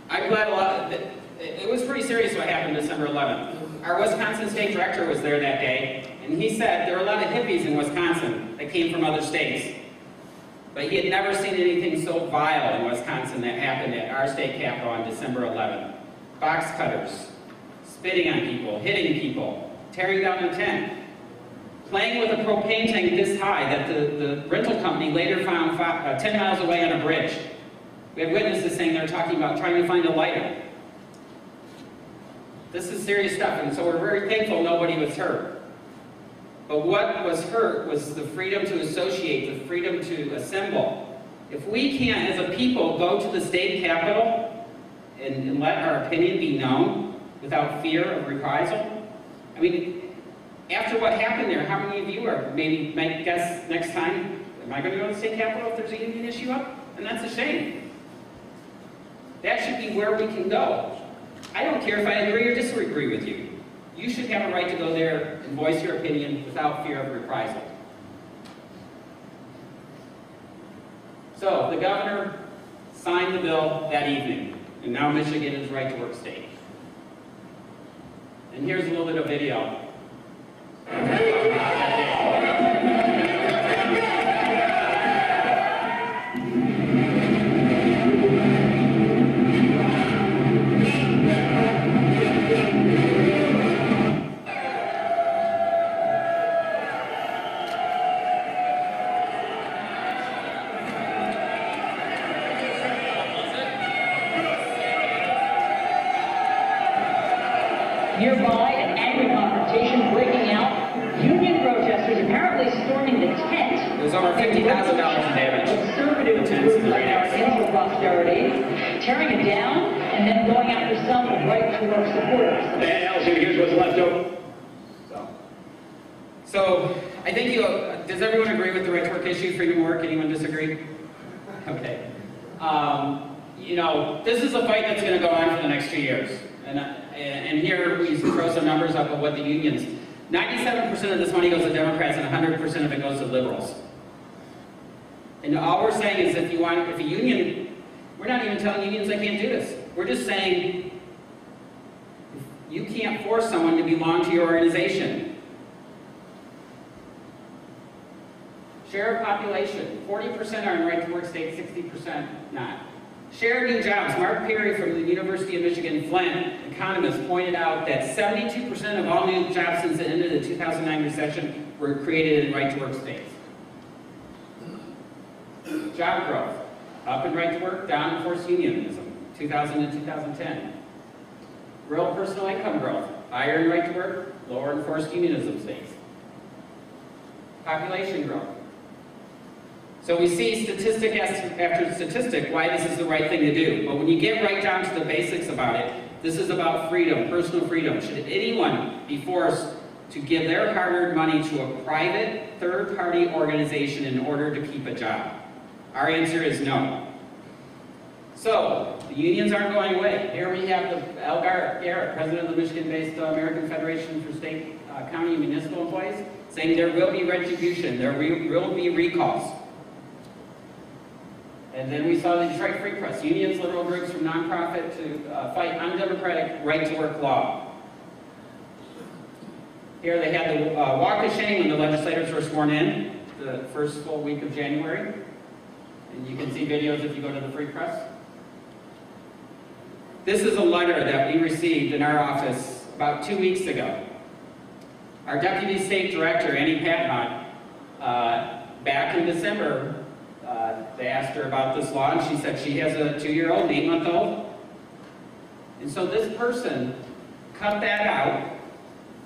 I'm glad it was pretty serious what happened December 11th. Our Wisconsin state director was there that day, and he said there were a lot of hippies in Wisconsin that came from other states. But he had never seen anything so vile in Wisconsin that happened at our state capitol on December 11th. Box cutters, spitting on people, hitting people, tearing down a tent, playing with a propane tank this high that the rental company later found 10 miles away on a bridge. We have witnesses saying they're talking about trying to find a lighter. This is serious stuff, and so we're very thankful nobody was hurt. But what was hurt was the freedom to associate, the freedom to assemble. If we can't, as a people, go to the state capitol and let our opinion be known without fear of reprisal, I mean, after what happened there, how many of you are maybe might guess next time, am I going to go to the state capitol if there's a union issue up? And that's a shame. That should be where we can go. I don't care if I agree or disagree with you. You should have a right to go there and voice your opinion without fear of reprisal. So, the governor signed the bill that evening, and now Michigan is right-to-work state. And here's a little bit of video. Nearby, an angry confrontation breaking out. Union protesters apparently storming the tent. There's over $50,000 in damage. Conservative groups like Americans for Prosperity, tearing it down and then going after some right-to-work supporters. And Allison, here's what's left over. So I think does everyone agree with the right-to-work issue, freedom of work? Anyone disagree? Okay. You know, this is a fight that's going to go on for the next 2 years. And here we throw some numbers up of what the unions. 97% of this money goes to Democrats and 100% of it goes to liberals. And all we're saying is if a union, we're not even telling unions they can't do this. We're just saying you can't force someone to belong to your organization. Share of population, 40% are in right-to-work states, 60% not. Share of new jobs. Mark Perry from the University of Michigan, Flint, economist, pointed out that 72% of all new jobs since the end of the 2009 recession were created in right-to-work states. Job growth. Up in right-to-work, down in forced unionism, 2000 to 2010. Real personal income growth. Higher in right-to-work, lower in forced unionism states. Population growth. So we see statistic after statistic why this is the right thing to do. But when you get right down to the basics about it, this is about freedom, personal freedom. Should anyone be forced to give their hard-earned money to a private, third-party organization in order to keep a job? Our answer is no. So, the unions aren't going away. Here we have Al Garrett, president of the Michigan-based American Federation for State, County, and Municipal Employees, saying there will be retribution, there will be recalls. And then we saw the Detroit Free Press, unions, liberal groups from nonprofit to fight undemocratic right-to-work law. Here they had the walk of shame when the legislators were sworn in, the first full week of January. And you can see videos if you go to the Free Press. This is a letter that we received in our office about 2 weeks ago. Our Deputy State Director, Annie Patnott, back in December, they asked her about this law, and she said she has a 2-year-old, 8-month-old. And so this person cut that out.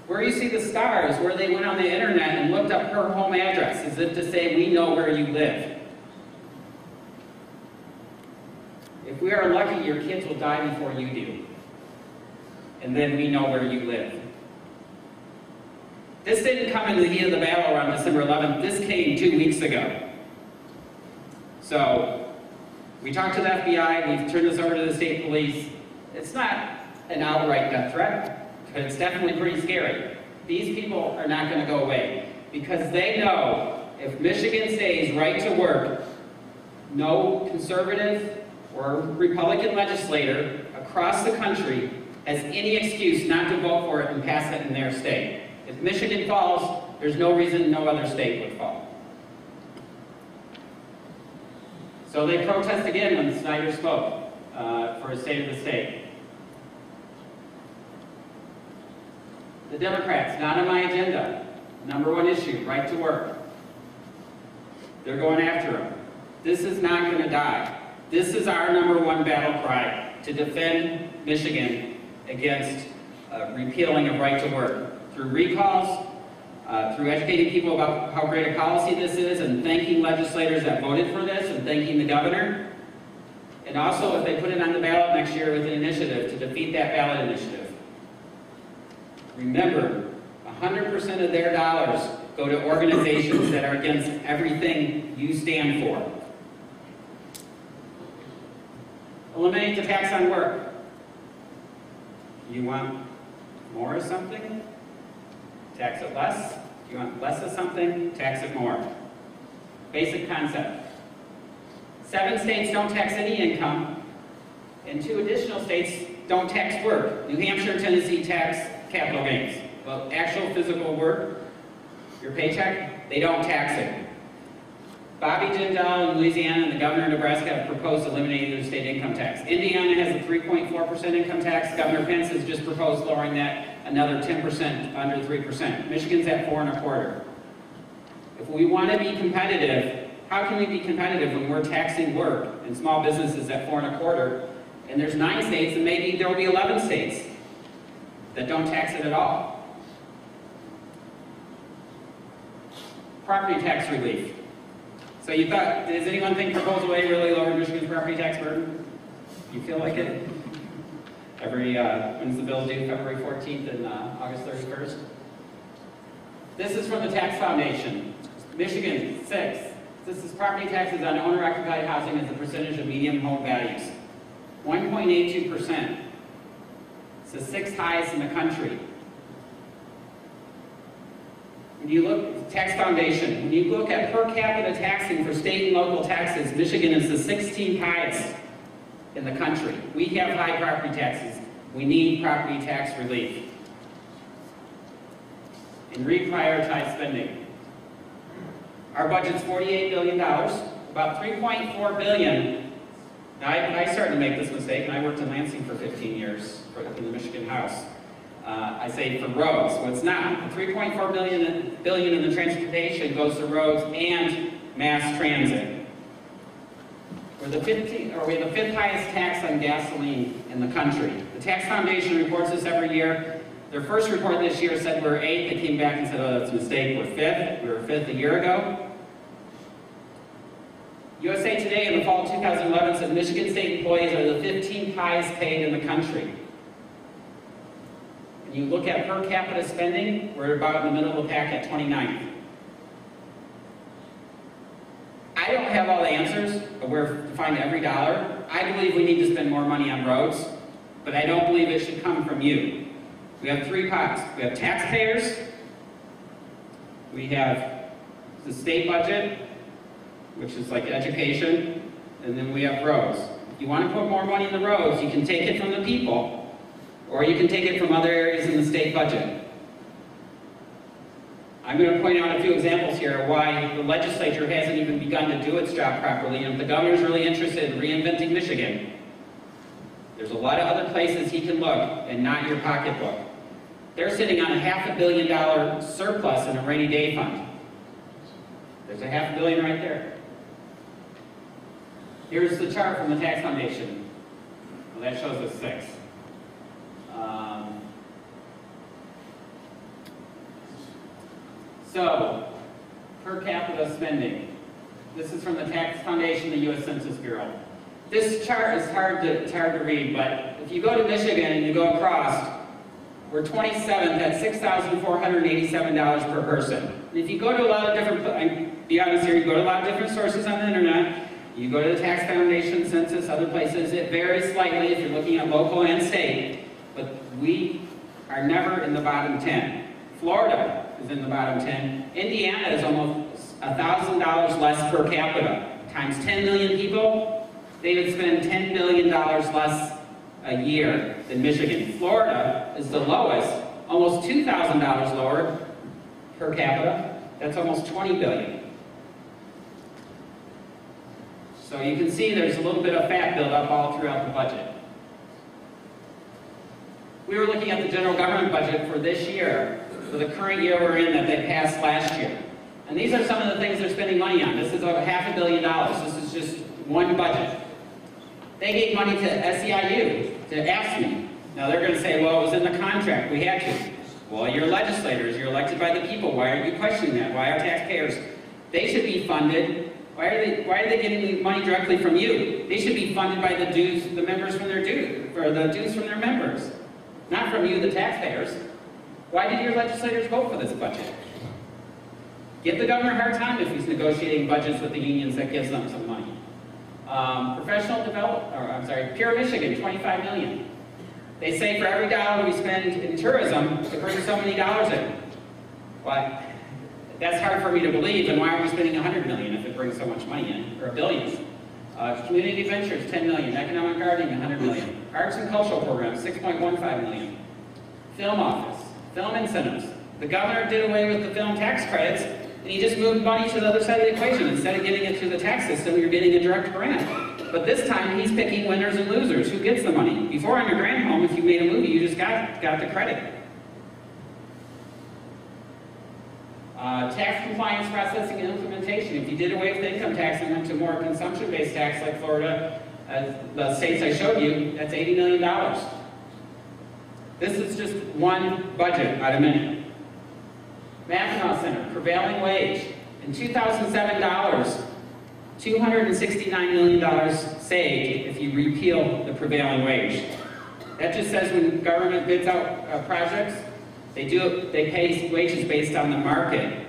Where you see the stars, where they went on the internet and looked up her home address, as if to say, we know where you live. If we are lucky, your kids will die before you do. And then we know where you live. This didn't come in the heat of the battle around December 11th. This came 2 weeks ago. So, we talked to the FBI, we've turned this over to the state police. It's not an outright death threat, but it's definitely pretty scary. These people are not going to go away because they know if Michigan stays right to work, no conservative or Republican legislator across the country has any excuse not to vote for it and pass it in their state. If Michigan falls, there's no reason no other state would fall. So they protest again when Snyder spoke for a State of the State. The Democrats, not on my agenda. #1 issue, right to work. They're going after them. This is not going to die. This is our #1 battle cry to defend Michigan against repealing of right to work, through recalls, through educating people about how great a policy this is, and thanking legislators that voted for this, and thanking the governor. And also, if they put it on the ballot next year with an initiative to defeat that ballot initiative. Remember, 100% of their dollars go to organizations that are against everything you stand for. Eliminate the tax on work. You want more of something? Tax it less. You want less of something? Tax it more. Basic concept. 7 states don't tax any income, and 2 additional states don't tax work. New Hampshire and Tennessee tax capital gains. Well, actual physical work, your paycheck, they don't tax it. Bobby Jindal in Louisiana and the governor of Nebraska have proposed eliminating their state income tax. Indiana has a 3.4% income tax. Governor Pence has just proposed lowering that another 10%, under 3%. Michigan's at 4.25%. If we want to be competitive, how can we be competitive when we're taxing work and small businesses at 4.25%, and there's 9 states, and maybe there will be 11 states that don't tax it at all? Property tax relief. So you thought, does anyone think Proposal A really lowered Michigan's property tax burden? You feel like it? When's the bill due? February 14th and August 31st? This is from the Tax Foundation. Michigan, 6. This is property taxes on owner-occupied housing as a percentage of median home values. 1.82%. It's the 6th highest in the country. When you look, Tax Foundation, when you look at per capita taxing for state and local taxes, Michigan is the 16th highest in the country. We have high property taxes. We need property tax relief. And reprioritize spending. Our budget's $48 billion, about $3.4 billion. Now, I started to make this mistake, and I worked in Lansing for 15 years in the Michigan House. I say for roads. Well, it's not. The $3.4 billion in the transportation goes to roads and mass transit. We have the 5th highest tax on gasoline in the country. The Tax Foundation reports this every year. Their first report this year said we're 8th. They came back and said, oh, that's a mistake. We're 5th. We were 5th a year ago. USA Today in the fall of 2011 said Michigan state employees are the 15th highest paid in the country. And you look at per capita spending, we're about in the middle of the pack at 29th. I don't have all the answers of where to find every dollar. I believe we need to spend more money on roads, but I don't believe it should come from you. We have 3 pots. We have taxpayers, we have the state budget, which is like education, and then we have roads. If you want to put more money in the roads, you can take it from the people, or you can take it from other areas in the state budget. I'm going to point out a few examples here of why the legislature hasn't even begun to do its job properly, and if the governor's really interested in reinventing Michigan, there's a lot of other places he can look, and not your pocketbook. They're sitting on a $500 million surplus in a rainy day fund. There's a $500 million right there. Here's the chart from the Tax Foundation. Well, that shows us 6. So, per capita spending. This is from the Tax Foundation, the U.S. Census Bureau. This chart is hard to read, but if you go to Michigan and you go across, we're 27th at $6,487 per person. And if you go to a lot of different, I'll be honest here, you go to a lot of different sources on the internet, you go to the Tax Foundation, Census, other places, it varies slightly if you're looking at local and state, but we are never in the bottom 10. Florida is in the bottom 10. Indiana is almost $1,000 less per capita. Times 10 million people, they would spend $10 billion less a year than Michigan. Florida is the lowest, almost $2,000 lower per capita. That's almost $20 billion. So you can see there's a little bit of fat buildup all throughout the budget. We were looking at the general government budget for this year, for the current year we're in that they passed last year. And these are some of the things they're spending money on. This is over $500 million. This is just one budget. They gave money to SEIU, to AFSCME, Now they're going to say, well, it was in the contract, we had to. Well, you're legislators, you're elected by the people, why are you questioning that? Why are taxpayers? They should be funded. Why are they getting money directly from you? They should be funded by the dues, the members from their dues, or the dues from their members, not from you, the taxpayers. Why did your legislators vote for this budget? Give the governor a hard time if he's negotiating budgets with the unions that gives them some money. Pure Michigan, $25 million. They say for every dollar we spend in tourism, it brings so many dollars in. Why? That's hard for me to believe, and why are we spending $100 million if it brings so much money in, or billions? Community Ventures, $10 million. Economic Gardening, $100 million. Arts and Cultural Programs, $6.15 million. Film Office, film incentives. The governor did away with the film tax credits, and he just moved money to the other side of the equation. Instead of getting it through the tax system, you're getting a direct grant. But this time, he's picking winners and losers. Who gets the money? Before on your grant home, if you made a movie, you just got the credit. Tax compliance, processing, and implementation. If you did away with the income tax and went to more consumption-based tax like Florida, the states I showed you, that's $80 million. This is just one budget out of many. Mackinac Center, prevailing wage. In 2007 dollars, $269 million saved if you repeal the prevailing wage. That just says when government bids out projects, they pay wages based on the market.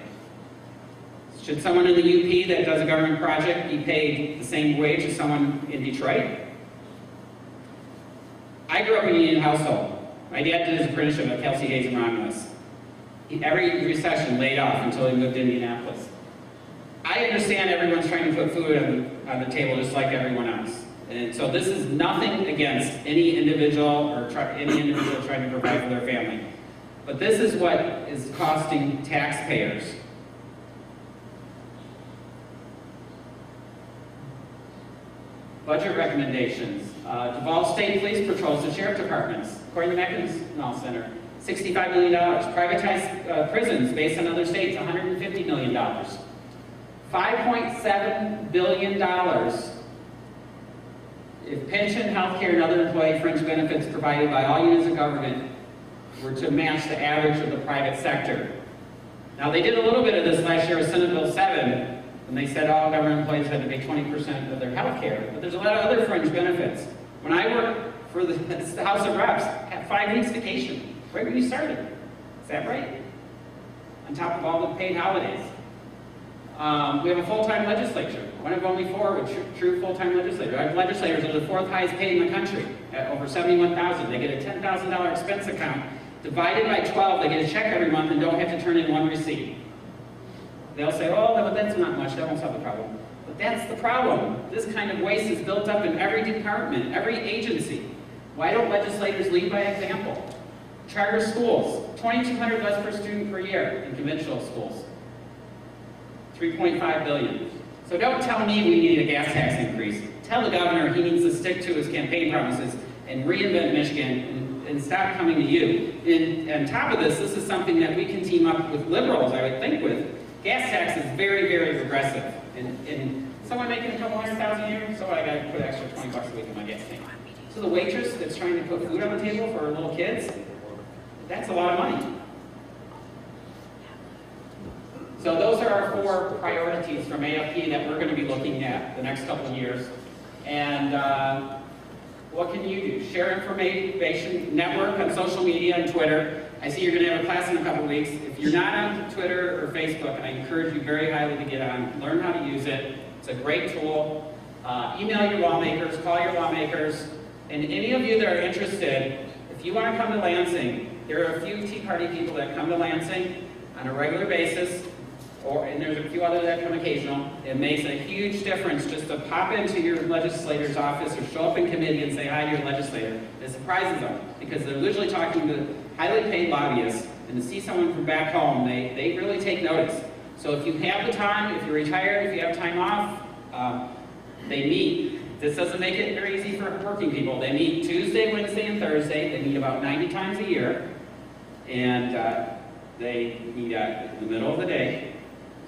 Should someone in the UP that does a government project be paid the same wage as someone in Detroit? I grew up in a union household. My dad did his apprenticeship at Kelsey Hayes and Romulus. Every recession laid off until he moved to Indianapolis. I understand everyone's trying to put food on the table just like everyone else. And so this is nothing against any individual or any individual trying to provide for their family. But this is what is costing taxpayers. Budget recommendations. Devolve state police patrols to sheriff departments. According to Mackinac Center, $65 million. Privatize prisons based on other states, $150 million. $5.7 billion if pension, health care, and other employee fringe benefits provided by all units of government were to match the average of the private sector. Now, they did a little bit of this last year with Senate Bill 7, when they said all government employees had to pay 20% of their health care, but there's a lot of other fringe benefits. When I worked for the House of Reps, I had 5 weeks vacation, right when you started. Is that right? On top of all the paid holidays. We have a full-time legislature, one of only 4 with true full-time legislators. Our legislators are the 4th highest paid in the country, at over $71,000. They get a $10,000 expense account. Divided by 12, they get a check every month and don't have to turn in 1 receipt. They'll say, oh, no, that's not much, that won't solve the problem. But that's the problem. This kind of waste is built up in every department, every agency. Why don't legislators lead by example? Charter schools, $2,200 less per student per year in conventional schools. $3.5 billion. So don't tell me we need a gas tax increase. Tell the governor he needs to stick to his campaign promises and reinvent Michigan and stop coming to you. And on top of this is something that we can team up with liberals, I would think, with. Gas tax is very, very progressive. And someone making a couple $100,000 a year, so I gotta put an extra $20 a week in my gas tank. So the waitress that's trying to put food on the table for her little kids, that's a lot of money. So those are our 4 priorities from AFP that we're going to be looking at the next couple of years. And what can you do? Share information, network on social media and Twitter. I see you're going to have a class in a couple of weeks. If you're not on Twitter or Facebook, I encourage you very highly to get on. Learn how to use it. It's a great tool. Email your lawmakers, call your lawmakers. And any of you that are interested, if you want to come to Lansing, there are a few Tea Party people that come to Lansing on a regular basis. And there's a few others that come occasional. It makes a huge difference just to pop into your legislator's office or show up in committee and say hi to your legislator. It surprises them because they're usually talking to highly paid lobbyists, and to see someone from back home, they really take notice. So if you have the time, if you're retired, if you have time off, they meet. This doesn't make it very easy for working people. They meet Tuesday, Wednesday, and Thursday. They meet about 90 times a year, and they meet in the middle of the day.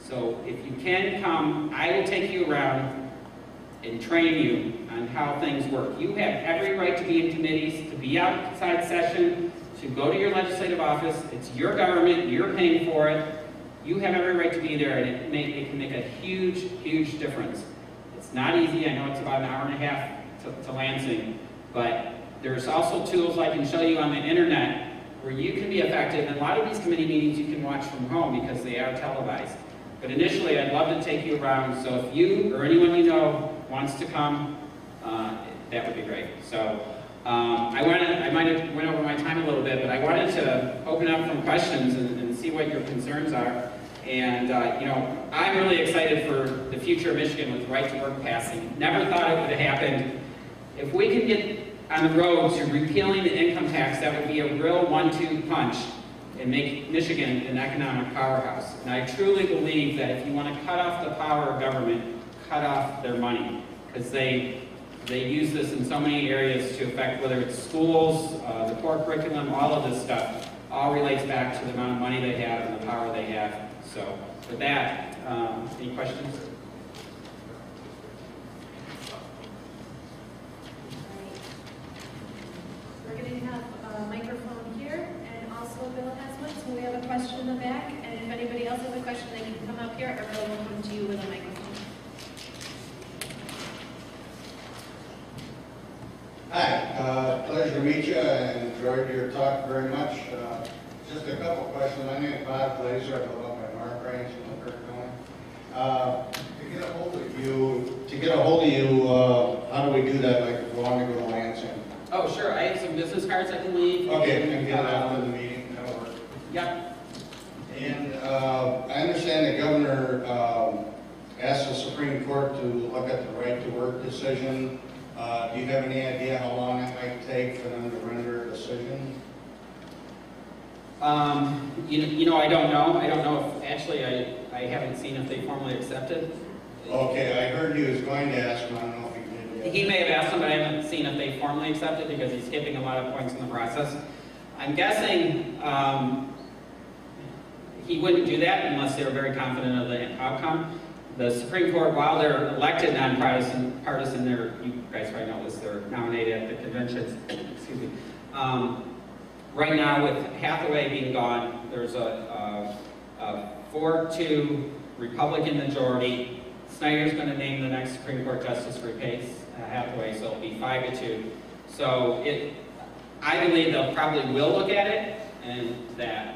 So if you can come, I will take you around and train you on how things work. You have every right to be in committees, to be outside session, to go to your legislative office. It's your government, you're paying for it. You have every right to be there, and it can make a huge, huge difference. It's not easy. I know it's about an hour and a half to Lansing, but there's also tools I can show you on the internet where you can be effective. And a lot of these committee meetings you can watch from home because they are televised. But initially, I'd love to take you around. So if you or anyone you know wants to come, that would be great. So I might have went over my time a little bit, but I wanted to open up from questions and see what your concerns are. And you know, I'm really excited for the future of Michigan with right to work passing. Never thought it would have happened. If we can get on the road to repealing the income tax, that would be a real 1-2 punch and make Michigan an economic powerhouse. And I truly believe that if you want to cut off the power of government, cut off their money, because they use this in so many areas to affect whether it's schools, the core curriculum, all of this stuff, all relates back to the amount of money they have and the power they have. So with that, any questions? We're going to have a microphone here, and also Bill has one, so we have a question in the back, and if anybody else has a question, they can come up here, or Bill will come to you with a microphone. Hi, pleasure to meet you, and enjoyed your talk very much. Just a couple questions. My name is Bob Glazer. I live up at Mark Ranch in Kirk County. To get a hold of you, how do we do that? Like if we want to go to Lansing? Oh, sure. I have some business cards I can leave. Okay, I can get it after the meeting. That'll work. Yep. And I understand the governor asked the Supreme Court to look at the right to work decision. Do you have any idea how long it might take for them to render a decision? You know, I don't know. I don't know if, actually, I haven't seen if they formally accepted. Okay, I heard he was going to ask, but I don't know if he did yet. He may have asked them, but I haven't seen if they formally accepted because he's skipping a lot of points in the process. I'm guessing he wouldn't do that unless they were very confident of the outcome. The Supreme Court, while they're elected nonpartisan, you guys probably know this, they're nominated at the conventions, excuse me. Right now, with Hathaway being gone, there's a 4-2 Republican majority. Snyder's going to name the next Supreme Court justice to replace Hathaway, so it'll be 5-2. So I believe they'll probably will look at it, and that